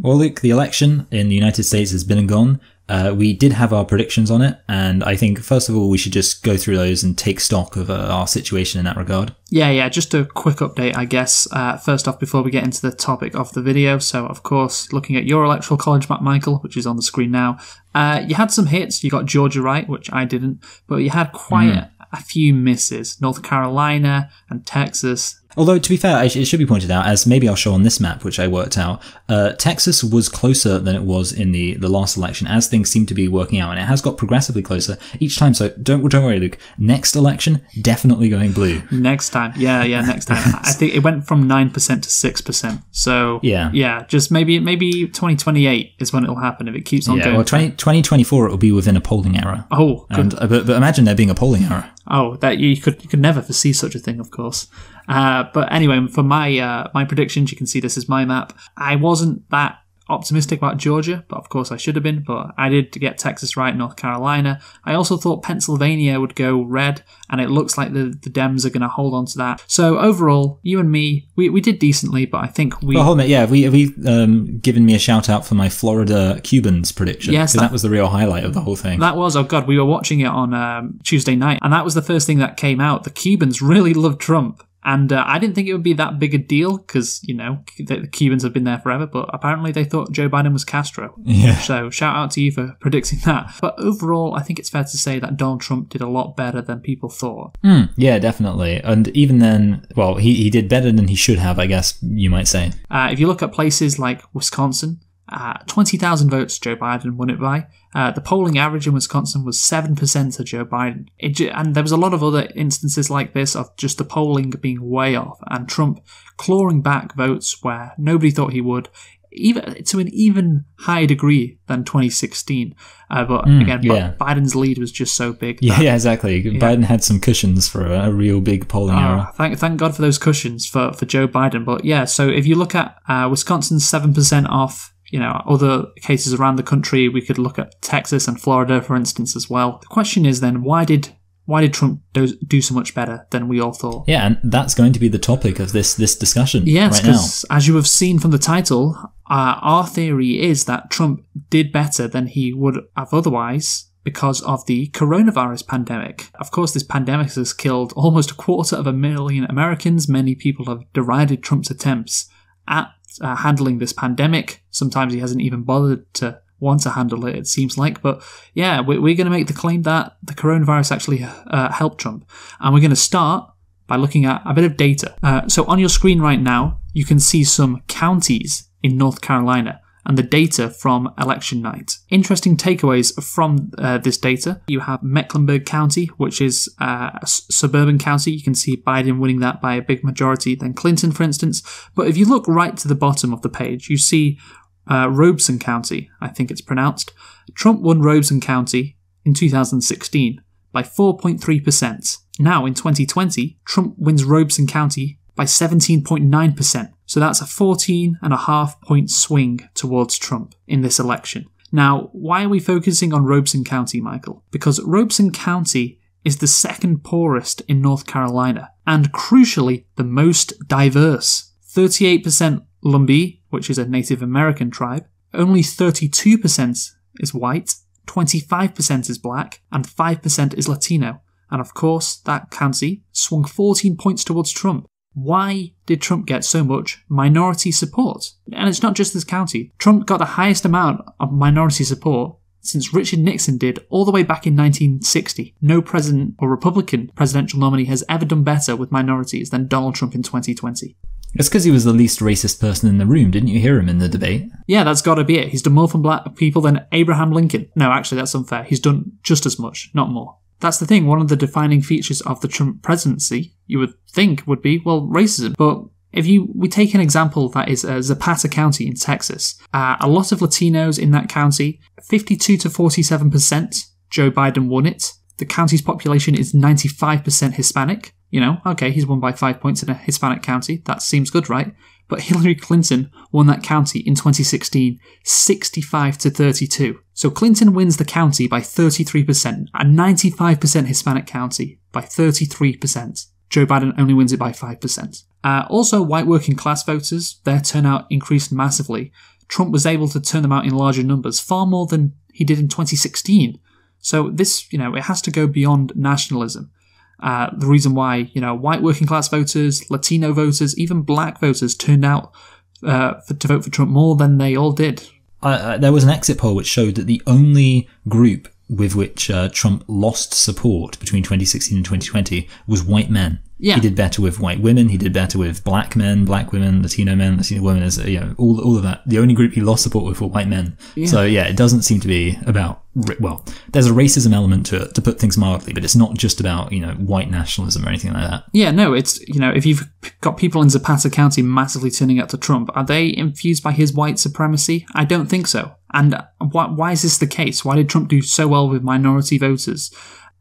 Well, Luke, the election in the United States has been and gone. We did have our predictions on it, and I think, first of all, we should just go through those and take stock of our situation in that regard. Yeah, just a quick update, I guess. First off, before we get into the topic of the video, so, of course, looking at your electoral college map, Michael, which is on the screen now, you had some hits. You got Georgia right, which I didn't, but you had quite a few misses. North Carolina and Texas. Although, to be fair, it should be pointed out, as maybe I'll show on this map, which I worked out, Texas was closer than it was in the last election, as things seem to be working out, and it has got progressively closer each time, so don't worry, Luke. Next election, definitely going blue. Next time. Yeah, next time. I think it went from 9% to 6%. So, yeah, just maybe 2028 is when it'll happen if it keeps on going. Well, 2024 it will be within a polling error. Oh, good. But imagine there being a polling error. Oh, that you could never foresee such a thing, of course. But anyway, for my predictions, you can see this is my map. I wasn't that optimistic about Georgia, but of course I should have been. But I did get Texas right, North Carolina. I also thought Pennsylvania would go red, and it looks like the Dems are going to hold on to that. So overall, you and me, we did decently, but I think we... Well, hold on, have we given me a shout out for my Florida Cubans prediction? Yes. That was the real highlight of the whole thing. That was, oh God, we were watching it on Tuesday night, and that was the first thing that came out. The Cubans really loved Trump. And I didn't think it would be that big a deal because, the Cubans have been there forever, but apparently they thought Joe Biden was Castro. Yeah. So shout out to you for predicting that. But overall, I think it's fair to say that Donald Trump did a lot better than people thought. Yeah, definitely. And even then, well, he did better than he should have, I guess you might say. If you look at places like Wisconsin, 20,000 votes Joe Biden won it by. The polling average in Wisconsin was 7% to Joe Biden. And there was a lot of other instances like this of just the polling being way off and Trump clawing back votes where nobody thought he would, even to an even higher degree than 2016. Biden's lead was just so big. Yeah, exactly. Yeah. Biden had some cushions for a real big polling error. Thank God for those cushions for Joe Biden. But yeah, so if you look at Wisconsin's 7% off, other cases around the country, we could look at Texas and Florida, for instance, as well. The question is then, why did Trump do so much better than we all thought? Yeah, and that's going to be the topic of this discussion right now. Yes, because as you have seen from the title, our theory is that Trump did better than he would have otherwise because of the coronavirus pandemic. Of course, this pandemic has killed almost 250,000 Americans. Many people have derided Trump's attempts at handling this pandemic. Sometimes he hasn't even bothered to want to handle it seems like. But yeah, we're going to make the claim that the coronavirus actually helped Trump. And we're going to start by looking at a bit of data. So on your screen right now, you can see some counties in North Carolina and the data from election night. Interesting takeaways from this data. You have Mecklenburg County, which is a suburban county. You can see Biden winning that by a big majority than Clinton, for instance. But if you look right to the bottom of the page, you see Robeson County, I think it's pronounced. Trump won Robeson County in 2016 by 4.3%. Now, in 2020, Trump wins Robeson County by 17.9%. So that's a 14.5 point swing towards Trump in this election. Now, why are we focusing on Robeson County, Michael? Because Robeson County is the second poorest in North Carolina, and crucially, the most diverse. 38% Lumbee, which is a Native American tribe, only 32% is white, 25% is black, and 5% is Latino. And of course, that county swung 14 points towards Trump. Why did Trump get so much minority support? And it's not just this county. Trump got the highest amount of minority support since Richard Nixon did all the way back in 1960. No president or Republican presidential nominee has ever done better with minorities than Donald Trump in 2020. It's because he was the least racist person in the room. Didn't you hear him in the debate? Yeah, that's got to be it. He's done more for black people than Abraham Lincoln. No, actually, that's unfair. He's done just as much, not more. That's the thing. One of the defining features of the Trump presidency, you would think, would be, well, racism. But if we take an example that is Zapata County in Texas, a lot of Latinos in that county, 52 to 47%, Joe Biden won it. The county's population is 95% Hispanic. Okay, he's won by 5 points in a Hispanic county. That seems good, right? But Hillary Clinton won that county in 2016, 65 to 32. So Clinton wins the county by 33%, a 95% Hispanic county by 33%. Joe Biden only wins it by 5%. Also, white working class voters, their turnout increased massively. Trump was able to turn them out in larger numbers, far more than he did in 2016. So this, it has to go beyond nationalism. The reason why, white working class voters, Latino voters, even black voters turned out to vote for Trump more than they all did. There was an exit poll which showed that the only group with which Trump lost support between 2016 and 2020 was white men. Yeah. He did better with white women. He did better with black men, black women, Latino men, Latino women. All of that. The only group he lost support with were white men. Yeah. So yeah, it doesn't seem to be about. Well, there's a racism element to it, to put things mildly, but it's not just about white nationalism or anything like that. Yeah, no, it's if you've got people in Zapata County massively turning out to Trump, are they infused by his white supremacy? I don't think so. And why is this the case? Why did Trump do so well with minority voters?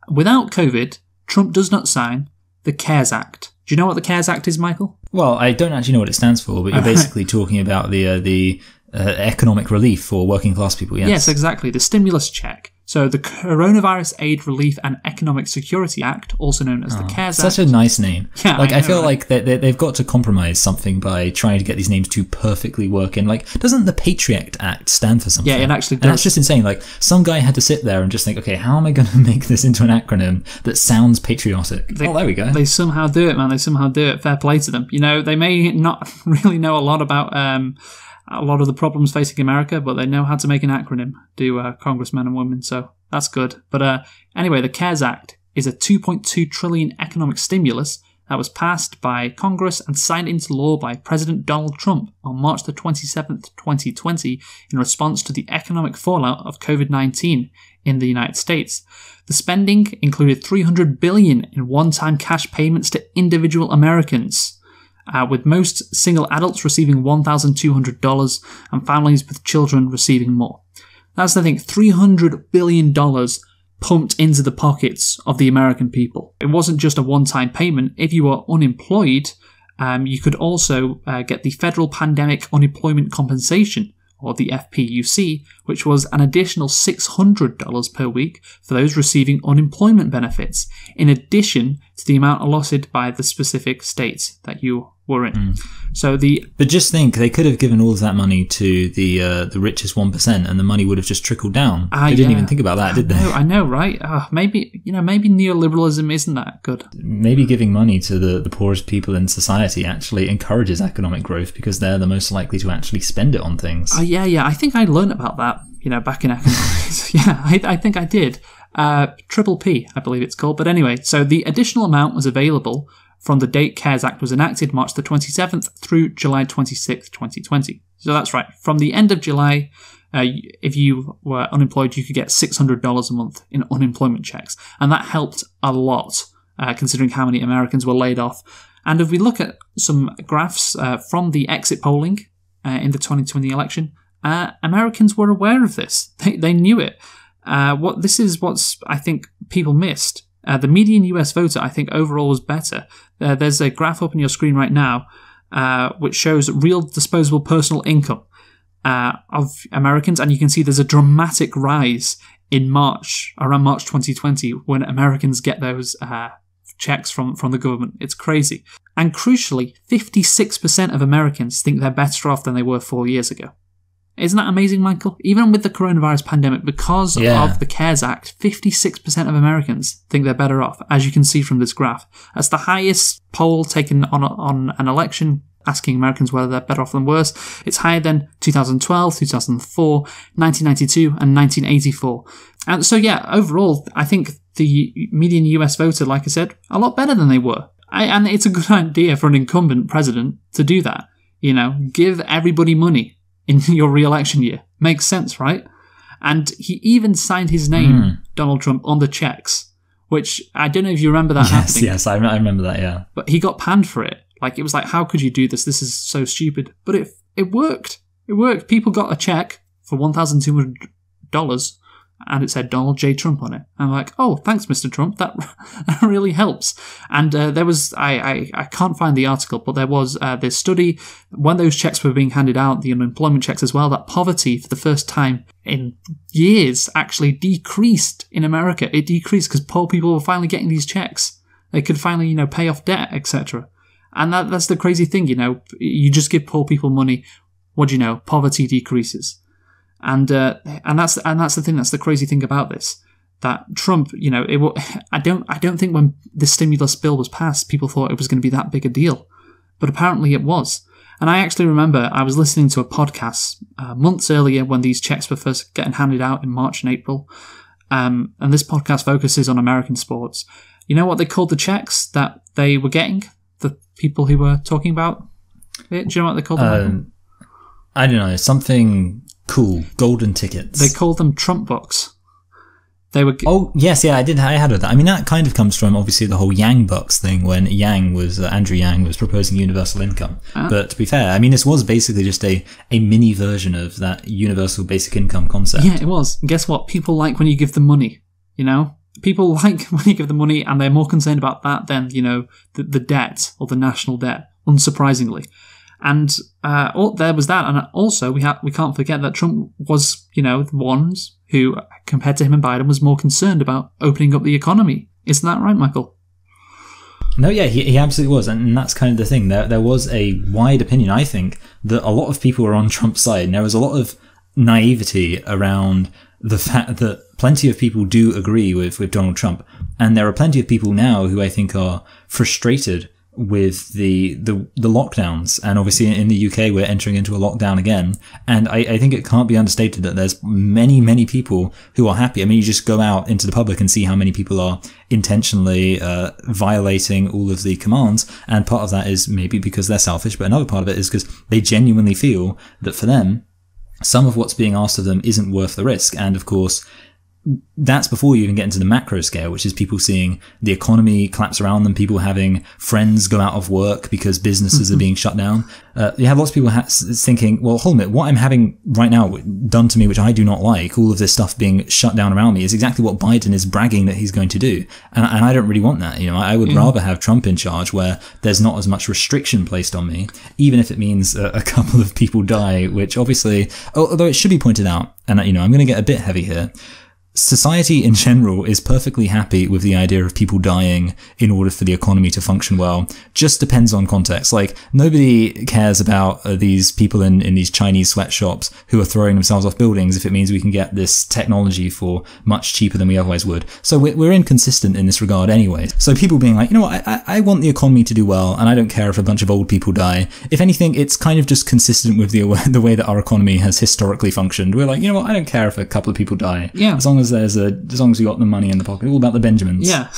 Without COVID, Trump does not sign the CARES Act. Do you know what the CARES Act is, Michael? Well, I don't actually know what it stands for, but you're basically talking about the economic relief for working class people, yes? Yes, exactly. The stimulus check. So the Coronavirus Aid, Relief and Economic Security Act, also known as the CARES Act. Such a nice name. Yeah, I feel like they've got to compromise something by trying to get these names to perfectly work in. Doesn't the Patriot Act stand for something? Yeah, it actually does. And that's just insane. Some guy had to sit there and just think, okay, how am I going to make this into an acronym that sounds patriotic? There we go. They somehow do it, man. They somehow do it. Fair play to them. They may not really know a lot about a lot of the problems facing America, but they know how to make an acronym, do congressmen and women, so that's good. But anyway, the CARES Act is a $2.2 trillion economic stimulus that was passed by Congress and signed into law by President Donald Trump on March the 27th, 2020, in response to the economic fallout of COVID-19 in the United States. The spending included $300 billion in one-time cash payments to individual Americans, with most single adults receiving $1,200 and families with children receiving more. That's the thing, $300 billion pumped into the pockets of the American people. It wasn't just a one-time payment. If you were unemployed, you could also get the Federal Pandemic Unemployment Compensation, or the FPUC, which was an additional $600 per week for those receiving unemployment benefits, in addition to the amount allotted by the specific states that you were in. But just think, they could have given all of that money to the richest 1%, and the money would have just trickled down. They didn't even think about that, did they? I know, right? Maybe neoliberalism isn't that good. Maybe giving money to the poorest people in society actually encourages economic growth, because they're the most likely to actually spend it on things. Yeah. I think I learned about that, back in economics. Yeah, I think I did. Triple P, I believe it's called. But anyway, so the additional amount was available from the date CARES Act was enacted, March the 27th, through July 26th, 2020. So that's right. From the end of July, if you were unemployed, you could get $600 a month in unemployment checks. And that helped a lot, considering how many Americans were laid off. And if we look at some graphs from the exit polling in the 2020 election, Americans were aware of this. They knew it. What's I think people missed. The median US voter, I think, overall was better. There's a graph up on your screen right now which shows real disposable personal income of Americans, and you can see there's a dramatic rise in around March 2020, when Americans get those checks from the government. It's crazy. And crucially, 56% of Americans think they're better off than they were 4 years ago. Isn't that amazing, Michael? Even with the coronavirus pandemic, because of the CARES Act, 56% of Americans think they're better off, as you can see from this graph. That's the highest poll taken on an election, asking Americans whether they're better off than worse. It's higher than 2012, 2004, 1992, and 1984. And so, overall, I think the median US voter, like I said, a lot better than they were. And it's a good idea for an incumbent president to do that. Give everybody money in your re-election year. Makes sense, right? And he even signed his name, Donald Trump, on the checks, which I don't know if you remember that happening. Yes, I remember that, yeah. But he got panned for it. It was how could you do this? This is so stupid. But it worked. It worked. People got a check for $1,200, and it said Donald J. Trump on it. I'm like, oh, thanks, Mr. Trump. That really helps. And there was, I can't find the article, but there was this study, when those checks were being handed out, the unemployment checks as well, that poverty for the first time in years actually decreased in America. It decreased because poor people were finally getting these checks. They could finally, pay off debt, etc. And that's the crazy thing, you just give poor people money what do you know? Poverty decreases. And that's the thing. That's the crazy thing about this. That Trump, you know, I don't think when the stimulus bill was passed, people thought it was going to be that big a deal, but apparently it was. And I actually remember I was listening to a podcast months earlier when these checks were first getting handed out in March and April, and this podcast focuses on American sports. You know what they called the checks that they were getting? The people who were talking about it? Do you know what they called them? I don't know, something cool, golden tickets. They called them Trump bucks. They were. Oh yes, yeah, I had heard that. I mean, that kind of comes from obviously the whole Yang bucks thing when Andrew Yang was proposing universal income. But to be fair, I mean, this was basically just a mini version of that universal basic income concept. Yeah, it was. And guess what? People like when you give them money. You know, people like when you give them money, and they're more concerned about that than, you know, the debt or the national debt. Unsurprisingly. And there was that, and also we can't forget that Trump was, you know, the ones who, compared to him and Biden, was more concerned about opening up the economy. Isn't that right, Michael? No, yeah, he absolutely was, and that's kind of the thing. There was a wide opinion, I think, that a lot of people were on Trump's side, and there was a lot of naivety around the fact that plenty of people do agree with Donald Trump, and there are plenty of people now who I think are frustrated with the lockdowns, and obviously in the UK we're entering into a lockdown again, and I think it can't be understated that there's many people who are happy. I mean, you just go out into the public and see how many people are intentionally violating all of the commands, and part of that is maybe because they're selfish, but another part of it is because they genuinely feel that for them some of what's being asked of them isn't worth the risk. And of course, that's before you even get into the macro scale, which is people seeing the economy collapse around them, people having friends go out of work because businesses are being shut down. You have lots of people thinking, well, hold a minute, what I'm having right now done to me, which I do not like, all of this stuff being shut down around me, is exactly what Biden is bragging that he's going to do. And I don't really want that. You know, I would rather have Trump in charge where there's not as much restriction placed on me, even if it means a couple of people die, which obviously, although it should be pointed out, and you know, I'm going to get a bit heavy here, society in general is perfectly happy with the idea of people dying in order for the economy to function well. Just depends on context. Like, nobody cares about these people in these Chinese sweatshops who are throwing themselves off buildings if it means we can get this technology for much cheaper than we otherwise would. So we're inconsistent in this regard anyway. So people being like, you know what, I want the economy to do well, and I don't care if a bunch of old people die. If anything, it's kind of just consistent with the way that our economy has historically functioned. We're like, you know what, I don't care if a couple of people die. Yeah. As long as we got the money in the pocket. All about the Benjamins. Yeah,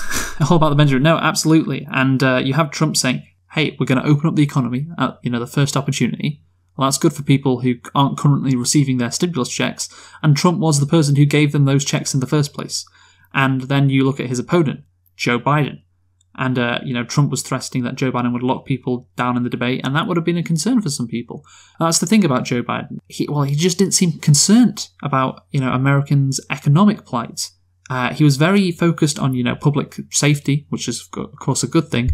all about the Benjamin. No, absolutely. And you have Trump saying, hey, we're going to open up the economy at, you know, the first opportunity. Well, that's good for people who aren't currently receiving their stimulus checks. And Trump was the person who gave them those checks in the first place. And then you look at his opponent, Joe Biden. And, you know, Trump was threatening that Joe Biden would lock people down in the debate, and that would have been a concern for some people. That's the thing about Joe Biden. He just didn't seem concerned about, you know, Americans' economic plight. He was very focused on, you know, public safety, which is, of course, a good thing.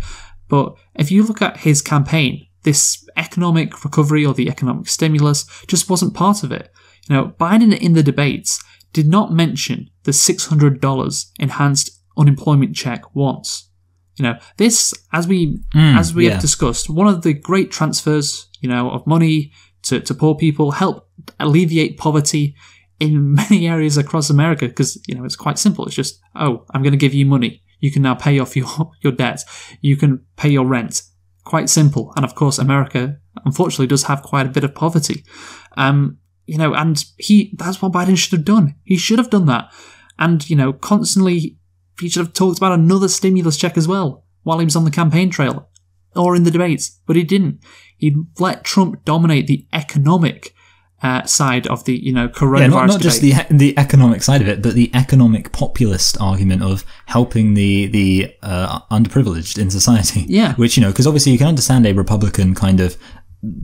But if you look at his campaign, this economic recovery or the economic stimulus just wasn't part of it. You know, Biden in the debates did not mention the $600 enhanced unemployment check once. You know, this, as we have discussed, one of the great transfers, you know, of money to poor people, help alleviate poverty in many areas across America, because, you know, it's quite simple. It's just, oh, I'm going to give you money. You can now pay off your debt. You can pay your rent. Quite simple. And of course, America, unfortunately, does have quite a bit of poverty. You know, and that's what Biden should have done. He should have done that. And, you know, constantly, he should have talked about another stimulus check as well while he was on the campaign trail or in the debates, but he didn't. He let Trump dominate the economic side of the, you know, coronavirus not just the economic side of it, but the economic populist argument of helping the underprivileged in society. Yeah. Which, you know, because obviously you can understand a Republican kind of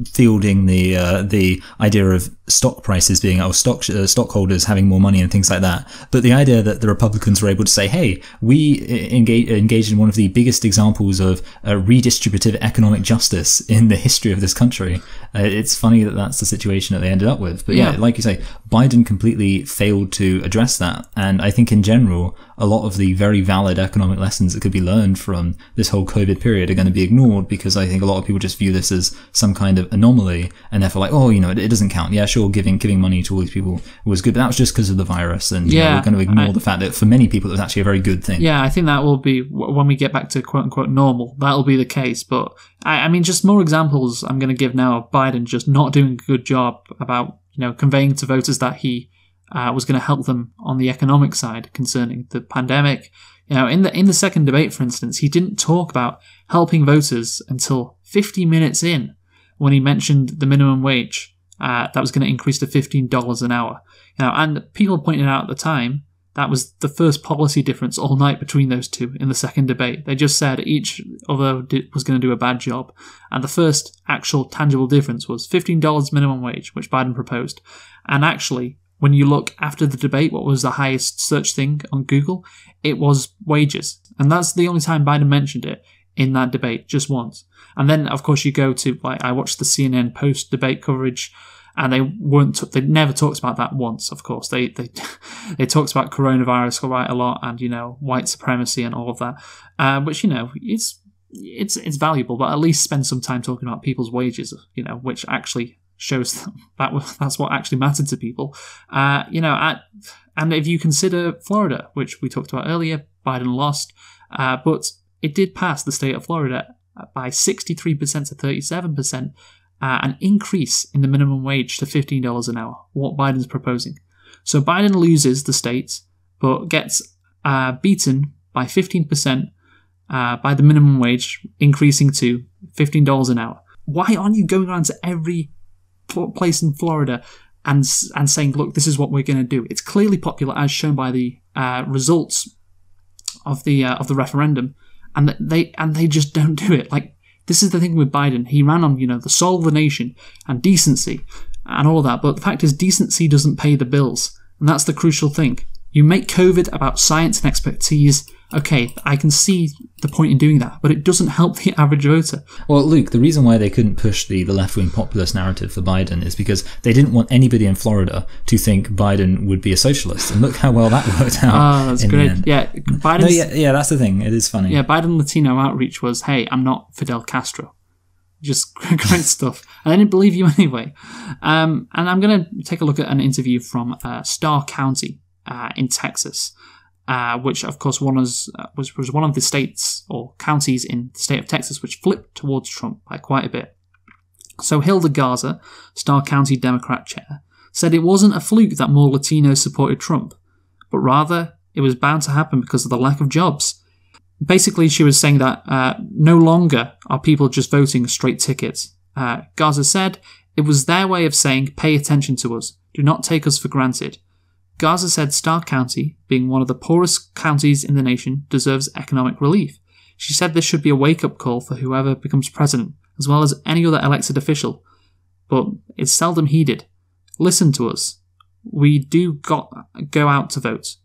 fielding the idea of stock prices being, stockholders having more money and things like that. But the idea that the Republicans were able to say, hey, we engaged in one of the biggest examples of redistributive economic justice in the history of this country. It's funny that that's the situation that they ended up with. But yeah, like you say, Biden completely failed to address that. And I think in general, a lot of the very valid economic lessons that could be learned from this whole COVID period are going to be ignored, because I think a lot of people just view this as some kind of anomaly, and therefore like, oh, it doesn't count. Yeah, sure, giving money to all these people was good, but that was just because of the virus, and we're going to ignore the fact that for many people it was actually a very good thing. Yeah, I think that will be, when we get back to quote-unquote normal, that'll be the case. But I mean, just more examples I'm going to give now of Biden just not doing a good job about conveying to voters that he was going to help them on the economic side concerning the pandemic. In the second debate, for instance, he didn't talk about helping voters until 50 minutes in, when he mentioned the minimum wage that was going to increase to $15 an hour. And people pointed out at the time that was the first policy difference all night between those two in the second debate. They just said each other was going to do a bad job, and the first actual tangible difference was $15 minimum wage, which Biden proposed. And actually, when you look after the debate, what was the highest search thing on Google? It was wages. And that's the only time Biden mentioned it in that debate, just once. And then, of course, you go to, I watched the CNN post-debate coverage, and they never talked about that once, of course. They talked about coronavirus quite a lot, and, white supremacy and all of that, which, it's valuable, but at least spend some time talking about people's wages, which actually shows that's what actually mattered to people. And if you consider Florida, which we talked about earlier, Biden lost, but it did pass the state of Florida by 63% to 37%, an increase in the minimum wage to $15 an hour, what Biden's proposing. So Biden loses the state, but gets beaten by 15% by the minimum wage increasing to $15 an hour. Why aren't you going around to every place in Florida and saying, look, this is what we're going to do? It's clearly popular, as shown by the results of the referendum, and they just don't do it. Like, this is the thing with Biden. He ran on the soul of the nation and decency and all that, but the fact is, decency doesn't pay the bills, and that's the crucial thing. You make COVID about science and expertise. Okay, I can see the point in doing that, but it doesn't help the average voter. Well, Luke, the reason why they couldn't push the left-wing populist narrative for Biden is because they didn't want anybody in Florida to think Biden would be a socialist. And look how well that worked out. Oh, that's great. Yeah, Biden's, yeah, that's the thing. It is funny. Yeah, Biden Latino outreach was, hey, I'm not Fidel Castro. Just great stuff. And I didn't believe you anyway. And I'm going to take a look at an interview from Starr County in Texas, which of course was one of the states or counties in the state of Texas which flipped towards Trump by quite a bit. So Hilda Garza, Starr County Democrat chair, said it wasn't a fluke that more Latinos supported Trump, but rather it was bound to happen because of the lack of jobs. Basically, she was saying that no longer are people just voting straight tickets. Garza said it was their way of saying, pay attention to us, do not take us for granted. Garza said Starr County, being one of the poorest counties in the nation, deserves economic relief. She said this should be a wake-up call for whoever becomes president, as well as any other elected official. But it's seldom heeded. Listen to us. We do go out to vote.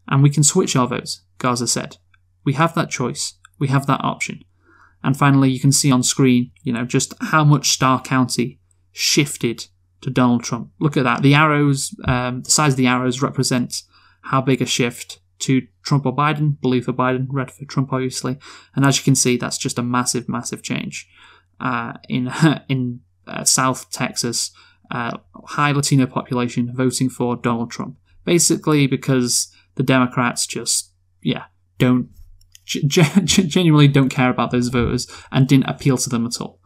And we can switch our votes, Garza said. We have that choice. We have that option. And finally, you can see on screen, just how much Starr County shifted to Donald Trump. Look at that. The arrows, the size of the arrows represent how big a shift to Trump or Biden. Blue for Biden, red for Trump, obviously. And as you can see, that's just a massive, massive change. In South Texas, high Latino population voting for Donald Trump. Basically because the Democrats just, genuinely don't care about those voters and didn't appeal to them at all.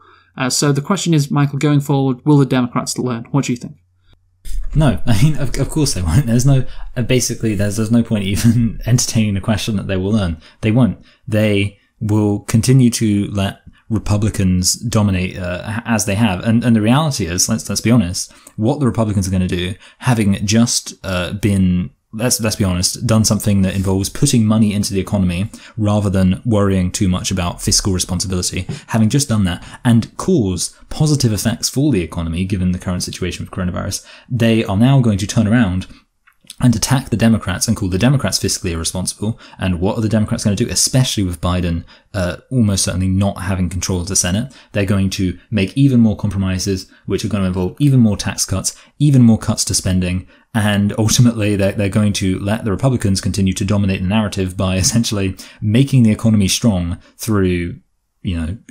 So the question is, Michael, going forward, will the Democrats learn? What do you think? No, I mean, of course they won't. There's no point even entertaining the question that they will learn. They won't. They will continue to let Republicans dominate as they have. And the reality is, let's be honest, what the Republicans are going to do, having just been let's be honest, done something that involves putting money into the economy rather than worrying too much about fiscal responsibility, having just done that and cause positive effects for the economy, given the current situation with coronavirus, they are now going to turn around and attack the Democrats and call the Democrats fiscally irresponsible. And what are the Democrats going to do, especially with Biden almost certainly not having control of the Senate? They're going to make even more compromises, which are going to involve even more tax cuts, even more cuts to spending. And ultimately, they're going to let the Republicans continue to dominate the narrative by essentially making the economy strong through,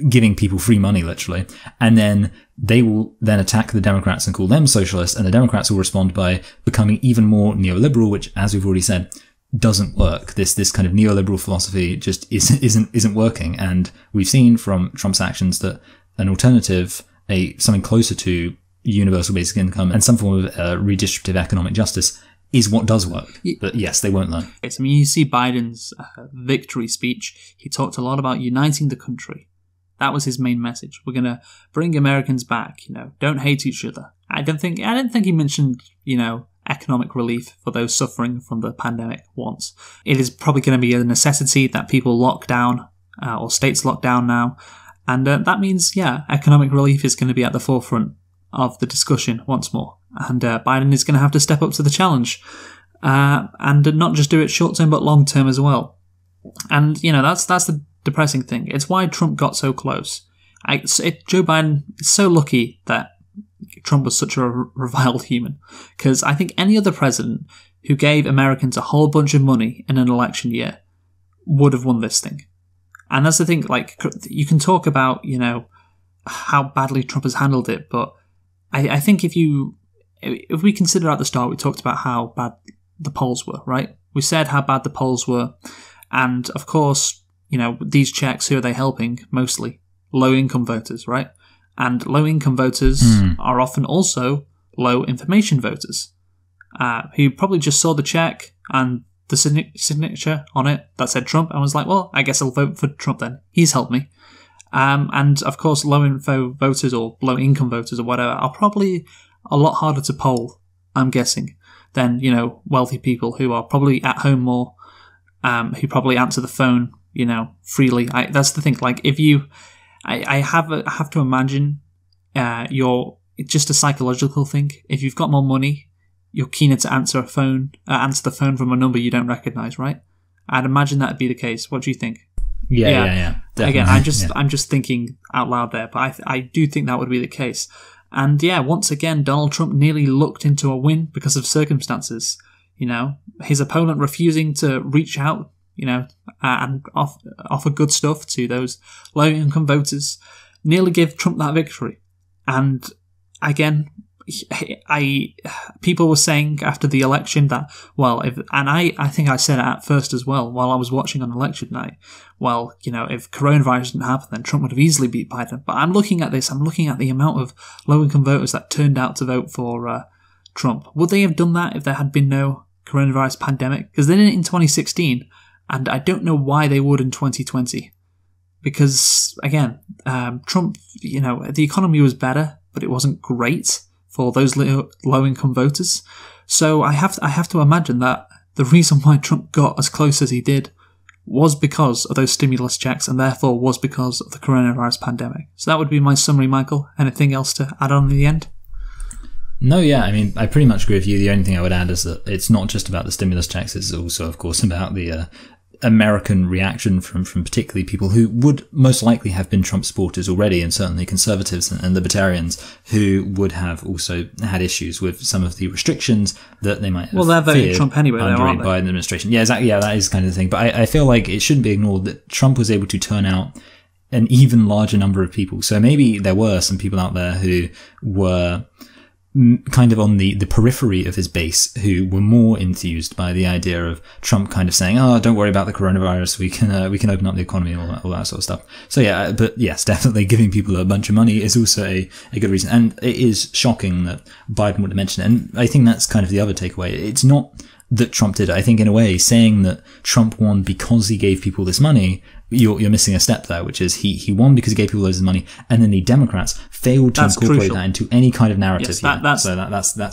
giving people free money, literally. And then they will then attack the Democrats and call them socialists, and the Democrats will respond by becoming even more neoliberal, which, as we've already said, doesn't work. This kind of neoliberal philosophy just isn't working. And we've seen from Trump's actions that an alternative, something closer to universal basic income and some form of redistributive economic justice is what does work. But yes, they won't learn. Yes, I mean, you see Biden's victory speech. He talked a lot about uniting the country. That was his main message. We're going to bring Americans back. Don't hate each other. I don't think he mentioned, economic relief for those suffering from the pandemic once. It is probably going to be a necessity that people lock down, or states lock down now. And that means, economic relief is going to be at the forefront of the discussion once more. And Biden is going to have to step up to the challenge. And not just do it short term, but long term as well. And, that's the depressing thing. It's why Trump got so close. Joe Biden is so lucky that Trump was such a reviled human, because I think any other president who gave Americans a whole bunch of money in an election year would have won this thing. And that's the thing, you can talk about, how badly Trump has handled it, but I think if we consider at the start, we talked about how bad the polls were, right? We said how bad the polls were, and of course, these checks, who are they helping? Mostly low-income voters, right? And low-income voters are often also low-information voters, who probably just saw the check and the signature on it that said Trump and was like, well, I guess I'll vote for Trump then. He's helped me. And of course, low-info voters or low-income voters or whatever are probably a lot harder to poll, I'm guessing, than, wealthy people who are probably at home more, who probably answer the phone, freely. That's the thing. I have to imagine, it's just a psychological thing. If you've got more money, you're keener to answer the phone from a number you don't recognize, right? I'd imagine that'd be the case. What do you think? Yeah. Again, I'm just thinking out loud there, but I do think that would be the case. And once again, Donald Trump nearly looked into a win because of circumstances. His opponent refusing to reach out, and offer good stuff to those low-income voters, nearly gave Trump that victory. And again, people were saying after the election that, I think I said it at first as well while I was watching on election night, if coronavirus didn't happen, then Trump would have easily beat Biden. But I'm looking at the amount of low-income voters that turned out to vote for Trump. Would they have done that if there had been no coronavirus pandemic? Because they did it in 2016, and I don't know why they would in 2020. Because, again, Trump, the economy was better, but it wasn't great for those low-income voters. So I have to imagine that the reason why Trump got as close as he did was because of those stimulus checks, and therefore was because of the coronavirus pandemic. So that would be my summary, Michael. Anything else to add on in the end? No, I pretty much agree with you. The only thing I would add is that it's not just about the stimulus checks, it's also, of course, about the American reaction from particularly people who would most likely have been Trump supporters already, and certainly conservatives and libertarians who would have also had issues with some of the restrictions that they might have. Well, they're voting Trump anyway, under aren't a they? Biden administration. Yeah, exactly. Yeah, that is kind of the thing. But I feel like it shouldn't be ignored that Trump was able to turn out an even larger number of people. So maybe there were some people out there who were kind of on the periphery of his base who were more enthused by the idea of Trump kind of saying, oh, don't worry about the coronavirus, we can open up the economy, all that sort of stuff. So yeah, but yes, definitely giving people a bunch of money is also a good reason. And it is shocking that Biden would have mentioned it. And I think that's kind of the other takeaway. It's not that Trump did it. I think in a way, saying that Trump won because he gave people this money you're missing a step there, which is he won because he gave people loads of money, and then the Democrats failed to incorporate crucial. that into any kind of narrative. Yes, that's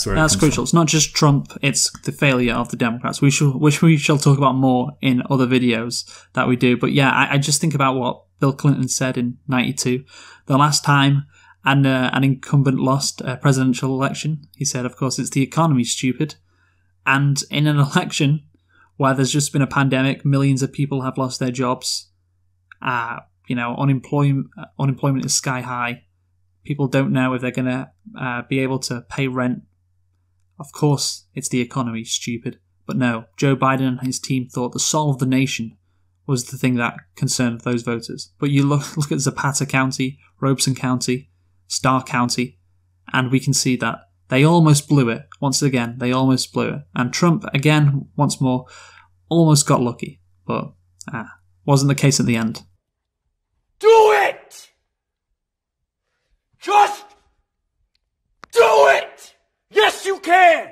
where that's crucial. From. It's not just Trump; it's the failure of the Democrats. We shall talk about more in other videos that we do. But yeah, I just think about what Bill Clinton said in '92, the last time an incumbent lost a presidential election. He said, "Of course, it's the economy, stupid." And in an election where there's just been a pandemic, millions of people have lost their jobs. Unemployment is sky high. People don't know if they're going to be able to pay rent. Of course, it's the economy, stupid. But no, Joe Biden and his team thought the soul of the nation was the thing that concerned those voters. But you look at Zapata County, Robeson County, Starr County, and we can see that they almost blew it. Once again, they almost blew it. And Trump, again, once more, almost got lucky. But wasn't the case at the end. Do it! Just do it! Yes, you can!